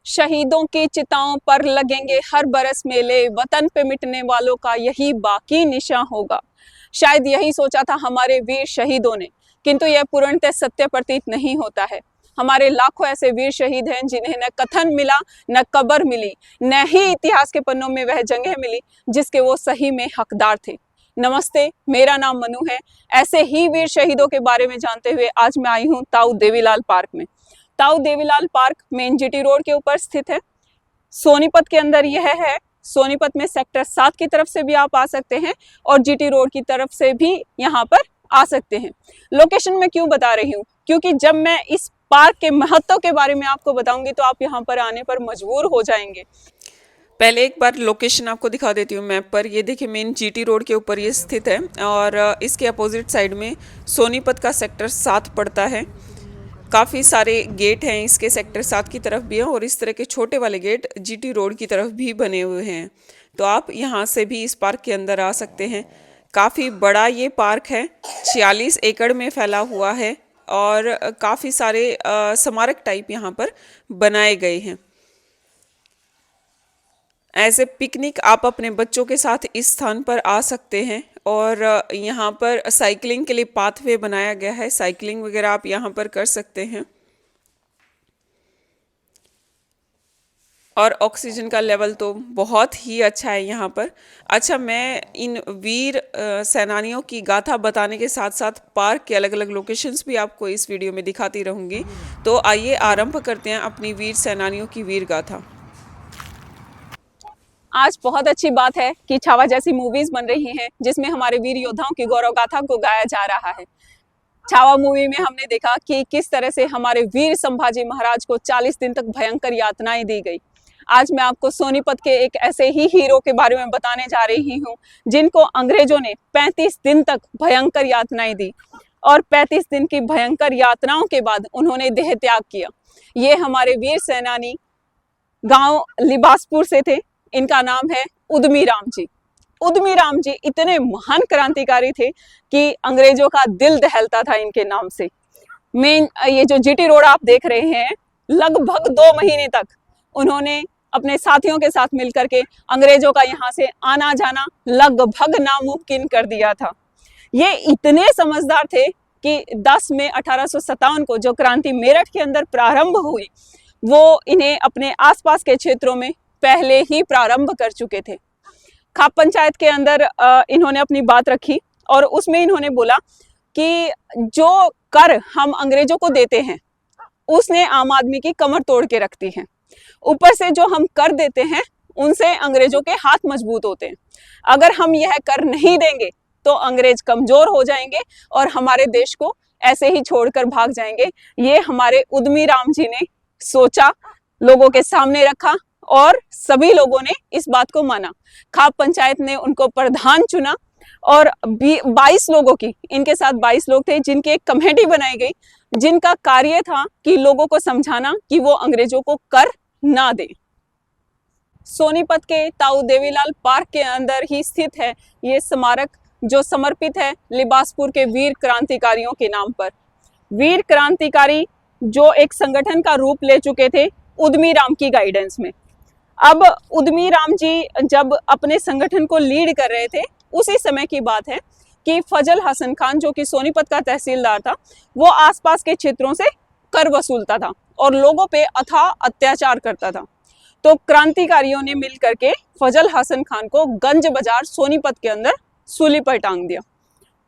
शहीदों की चिताओं पर लगेंगे हर बरस मेले, वतन पे मिटने वालों का यही बाकी निशान होगा। शायद यही सोचा था हमारे वीर शहीदों ने, किंतु यह पूर्णतः सत्य प्रतीत नहीं होता है। हमारे लाखों ऐसे वीर शहीद हैं जिन्हें न कथन मिला, न कब्र मिली, न ही इतिहास के पन्नों में वह जगह मिली जिसके वो सही में हकदार थे। नमस्ते, मेरा नाम मनु है। ऐसे ही वीर शहीदों के बारे में जानते हुए आज मैं आई हूँ ताऊ देवीलाल पार्क में। ताऊ Devilal park main GT road के ऊपर स्थित है। सोनीपत के अंदर यह है। सोनीपत में सेक्टर 7 की तरफ से भी आप आ सकते हैं और जीटी रोड की तरफ से भी यहाँ पर आ सकते हैं। लोकेशन में क्यों बता रही हूँ, क्योंकि जब मैं इस पार्क के महत्व के बारे में आपको बताऊंगी तो आप यहाँ पर आने पर मजबूर हो जाएंगे। पहले एक बार लोकेशन आपको दिखा देती हूँ मैप पर। ये देखिए मेन जीटी रोड के ऊपर ये स्थित है और इसके अपोजिट साइड में सोनीपत का सेक्टर 7 पड़ता है। काफ़ी सारे गेट हैं इसके सेक्टर 7 की तरफ भी हैं और इस तरह के छोटे वाले गेट जीटी रोड की तरफ भी बने हुए हैं। तो आप यहाँ से भी इस पार्क के अंदर आ सकते हैं। काफ़ी बड़ा ये पार्क है, 46 एकड़ में फैला हुआ है और काफ़ी सारे स्मारक टाइप यहाँ पर बनाए गए हैं। एज ए पिकनिक आप अपने बच्चों के साथ इस स्थान पर आ सकते हैं और यहाँ पर साइकिलिंग के लिए पाथवे बनाया गया है। साइकिलिंग वगैरह आप यहाँ पर कर सकते हैं और ऑक्सीजन का लेवल तो बहुत ही अच्छा है यहाँ पर। अच्छा, मैं इन वीर सेनानियों की गाथा बताने के साथ साथ पार्क के अलग अलग लोकेशंस भी आपको इस वीडियो में दिखाती रहूँगी। तो आइए आरंभ करते हैं अपनी वीर सेनानियों की वीर गाथा। आज बहुत अच्छी बात है कि छावा जैसी मूवीज बन रही हैं जिसमें हमारे वीर योद्धाओं की गौरव गाथा को गाया जा रहा है। छावा मूवी में हमने देखा कि किस तरह से हमारे वीर संभाजी महाराज को 40 दिन तक भयंकर यातनाएं दी गई। आज मैं आपको सोनीपत के एक ऐसे ही हीरो के बारे में बताने जा रही हूँ जिनको अंग्रेजों ने 35 दिन तक भयंकर यातनाएं दी और 35 दिन की भयंकर यातनाओं के बाद उन्होंने देह त्याग किया। ये हमारे वीर सेनानी गांव लिबासपुर से थे। इनका नाम है उद्यमी राम जी। उद्यमी राम जी इतने महान क्रांतिकारी थे कि अंग्रेजों का दिल दहलता था इनके नाम से। मेन ये जो जीटी रोड आप देख रहे हैं, लगभग 2 महीने तक उन्होंने अपने साथियों के साथ मिलकर के अंग्रेजों का यहाँ से आना जाना लगभग नामुमकिन कर दिया था। ये इतने समझदार थे कि 10 मई 1857 को जो क्रांति मेरठ के अंदर प्रारंभ हुई वो इन्हें अपने आसपास के क्षेत्रों में पहले ही प्रारंभ कर चुके थे। खाप पंचायत के अंदर इन्होंने अपनी बात रखी और उसमें इन्होंने बोला कि जो कर हम अंग्रेजों को देते हैं उसने आम आदमी की कमर तोड़ के रखती है। ऊपर से जो हम कर देते हैं उनसे अंग्रेजों के हाथ मजबूत होते हैं। अगर हम यह कर नहीं देंगे तो अंग्रेज कमजोर हो जाएंगे और हमारे देश को ऐसे ही छोड़कर भाग जाएंगे। ये हमारे उद्यमी राम जी ने सोचा, लोगों के सामने रखा और सभी लोगों ने इस बात को माना। खाप पंचायत ने उनको प्रधान चुना और 22 लोगों की, इनके साथ 22 लोग थे जिनकी एक कमेटी बनाई गई जिनका कार्य था कि लोगों को समझाना कि वो अंग्रेजों को कर ना दे। सोनीपत के ताऊ देवीलाल पार्क के अंदर ही स्थित है ये स्मारक जो समर्पित है लिबासपुर के वीर क्रांतिकारियों के नाम पर। वीर क्रांतिकारी जो एक संगठन का रूप ले चुके थे उद्यमी राम की गाइडेंस में। अब उद्यमी राम जी जब अपने संगठन को लीड कर रहे थे उसी समय की बात है कि फजल हसन खान जो कि सोनीपत का तहसीलदार था वो आसपास के क्षेत्रों से कर वसूलता था और लोगों पे अथाह अत्याचार करता था। तो क्रांतिकारियों ने मिल करके फजल हसन खान को गंज बाजार सोनीपत के अंदर सूली पर टांग दिया।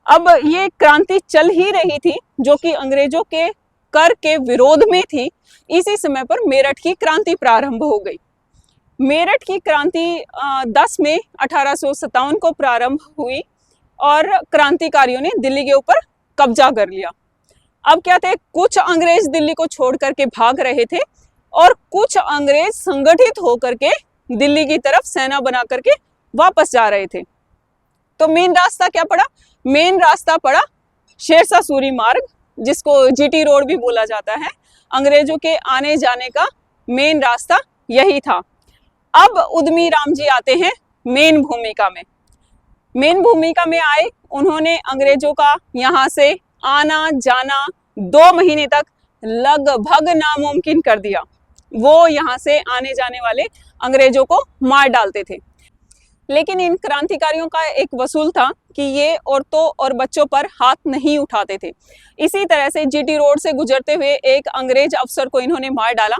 अब ये क्रांति चल ही रही थी जो कि अंग्रेजों के कर के विरोध में थी। इसी समय पर मेरठ की क्रांति प्रारंभ हो गई। मेरठ की क्रांति 10 मई 1857 को प्रारंभ हुई और क्रांतिकारियों ने दिल्ली के ऊपर कब्जा कर लिया। अब क्या थे, कुछ अंग्रेज दिल्ली को छोड़ करके भाग रहे थे और कुछ अंग्रेज संगठित होकर के दिल्ली की तरफ सेना बना करके वापस जा रहे थे। तो मेन रास्ता क्या पड़ा? मेन रास्ता पड़ा शेरशाह सूरी मार्ग, जिसको जीटी रोड भी बोला जाता है। अंग्रेजों के आने जाने का मेन रास्ता यही था। अब उद्यमी राम जी आते हैं मेन भूमिका में। मेन भूमिका में आए, उन्होंने अंग्रेजों का यहाँ से आना जाना 2 महीने तक लगभग नामुमकिन कर दिया। वो यहाँ से आने जाने वाले अंग्रेजों को मार डालते थे। लेकिन इन क्रांतिकारियों का एक वसूल था कि ये औरतों और बच्चों पर हाथ नहीं उठाते थे। इसी तरह से जीटी रोड से गुजरते हुए एक अंग्रेज अफसर को इन्होंने मार डाला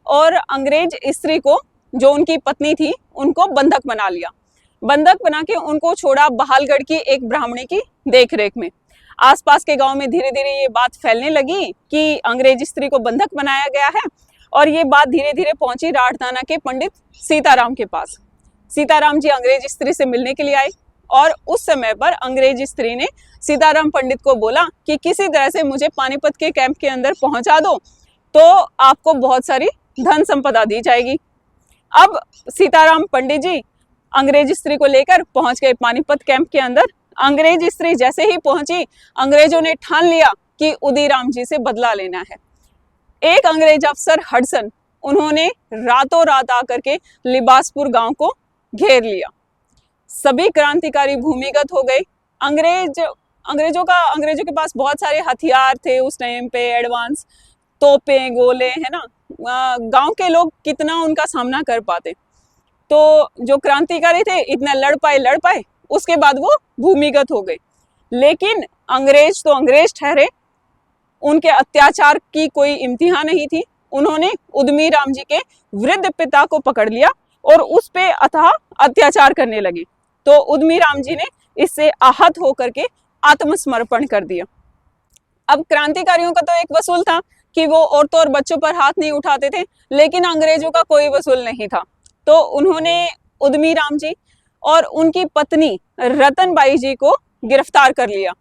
और अंग्रेज स्त्री को, जो उनकी पत्नी थी, उनको बंधक बना लिया। बंधक बना के उनको छोड़ा बहालगढ़ की एक ब्राह्मणी की देखरेख में। आसपास के गांव में धीरे धीरे ये बात फैलने लगी कि अंग्रेज स्त्री को बंधक बनाया गया है, और ये बात धीरे धीरे पहुंची राठदाना के पंडित सीताराम के पास। सीताराम जी अंग्रेज स्त्री से मिलने के लिए आए और उस समय पर अंग्रेज स्त्री ने सीताराम पंडित को बोला कि किसी तरह से मुझे पानीपत के कैंप के अंदर पहुंचा दो तो आपको बहुत सारी धन संपदा दी जाएगी। अब सीताराम पंडित जी अंग्रेज स्त्री को लेकर पहुंच गए पानीपत कैंप के अंदर। अंग्रेज स्त्री जैसे ही पहुंची, अंग्रेजों ने ठान लिया कि उदयराम जी से बदला लेना है। एक अंग्रेज अफसर हडसन, उन्होंने रातों रात आकर के लिबासपुर गांव को घेर लिया। सभी क्रांतिकारी भूमिगत हो गए। अंग्रेजों के पास बहुत सारे हथियार थे उस टाइम पे, एडवांस तोपें, गोले, है ना। गांव के लोग कितना उनका सामना कर पाते। तो जो क्रांतिकारी थे इतना लड़ पाए, उसके बाद वो भूमिगत हो गए। लेकिन अंग्रेज तो अंग्रेज ठहरे, उनके अत्याचार की कोई इम्तिहान नहीं थी। उन्होंने उद्यमी राम जी के वृद्ध पिता को पकड़ लिया और उस पे अथाह अत्याचार करने लगे। तो उद्यमी राम जी ने इससे आहत होकर के आत्मसमर्पण कर दिया। अब क्रांतिकारियों का तो एक वसूल था कि वो औरतों और बच्चों पर हाथ नहीं उठाते थे, लेकिन अंग्रेजों का कोई वसूल नहीं था। तो उन्होंने उद्यमी राम जी और उनकी पत्नी रतनबाई जी को गिरफ्तार कर लिया।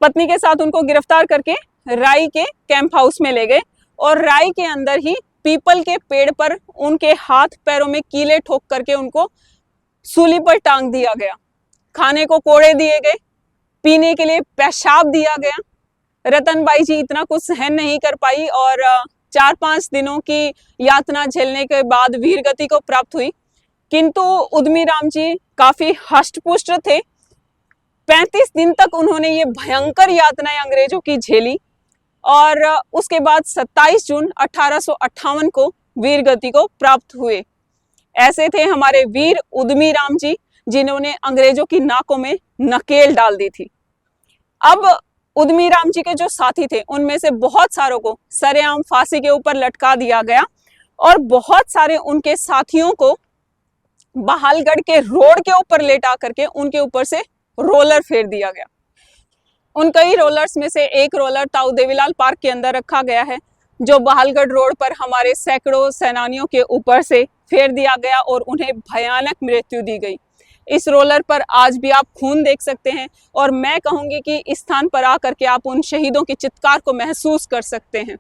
पत्नी के साथ उनको गिरफ्तार करके राई के कैंप हाउस में ले गए और राई के अंदर ही पीपल के पेड़ पर उनके हाथ पैरों में कीले ठोक करके उनको सूली पर टांग दिया गया। खाने को कोड़े दिए गए, पीने के लिए पेशाब दिया गया। रतनबाई जी इतना कुछ सहन नहीं कर पाई और 4-5 दिनों की यातना झेलने के बाद वीर गति को प्राप्त हुई। किंतु उद्यमी राम जी काफी हष्टपुष्ट थे। 35 दिन तक उन्होंने ये भयंकर यातनाएं अंग्रेजों की झेली और उसके बाद 27 जून 1858 को वीर गति को प्राप्त हुए। ऐसे थे हमारे वीर उद्यमी राम जी, जिन्होंने अंग्रेजों की नाकों में नकेल डाल दी थी। अब उद्यमी राम जी के जो साथी थे उनमें से बहुत सारों को सरेआम फांसी के ऊपर लटका दिया गया और बहुत सारे उनके साथियों को बहालगढ़ के रोड के ऊपर लेटा करके उनके ऊपर से रोलर फेर दिया गया। उन कई रोलर्स में से एक रोलर ताऊ देवीलाल पार्क के अंदर रखा गया है, जो बहालगढ़ रोड पर हमारे सैकड़ों सेनानियों के ऊपर से फेर दिया गया और उन्हें भयानक मृत्यु दी गई। इस रोलर पर आज भी आप खून देख सकते हैं और मैं कहूंगी कि इस स्थान पर आकर के आप उन शहीदों की चित्कार को महसूस कर सकते हैं।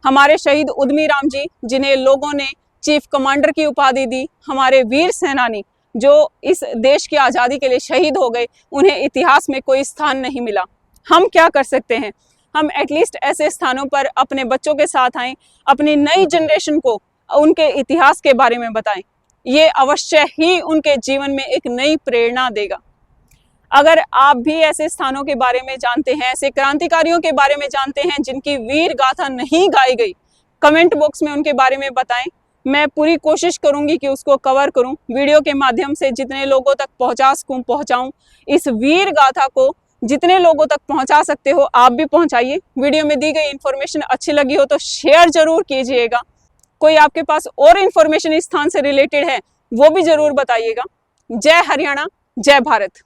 हमारे शहीद उद्यमी राम जी, जिन्हें लोगों ने चीफ कमांडर की उपाधि दी, हमारे वीर सेनानी जो इस देश की आज़ादी के लिए शहीद हो गए, उन्हें इतिहास में कोई स्थान नहीं मिला। हम क्या कर सकते हैं? हम एटलीस्ट ऐसे स्थानों पर अपने बच्चों के साथ आएं, अपनी नई जनरेशन को उनके इतिहास के बारे में बताएं। ये अवश्य ही उनके जीवन में एक नई प्रेरणा देगा। अगर आप भी ऐसे स्थानों के बारे में जानते हैं, ऐसे क्रांतिकारियों के बारे में जानते हैं जिनकी वीर गाथा नहीं गाई गई, कमेंट बॉक्स में उनके बारे में बताएं। मैं पूरी कोशिश करूंगी कि उसको कवर करूं, वीडियो के माध्यम से जितने लोगों तक पहुंचा सकूं पहुंचाऊं। इस वीर गाथा को जितने लोगों तक पहुंचा सकते हो आप भी पहुंचाइए। वीडियो में दी गई इन्फॉर्मेशन अच्छी लगी हो तो शेयर जरूर कीजिएगा। कोई आपके पास और इन्फॉर्मेशन इस स्थान से रिलेटेड है वो भी जरूर बताइएगा। जय हरियाणा, जय भारत।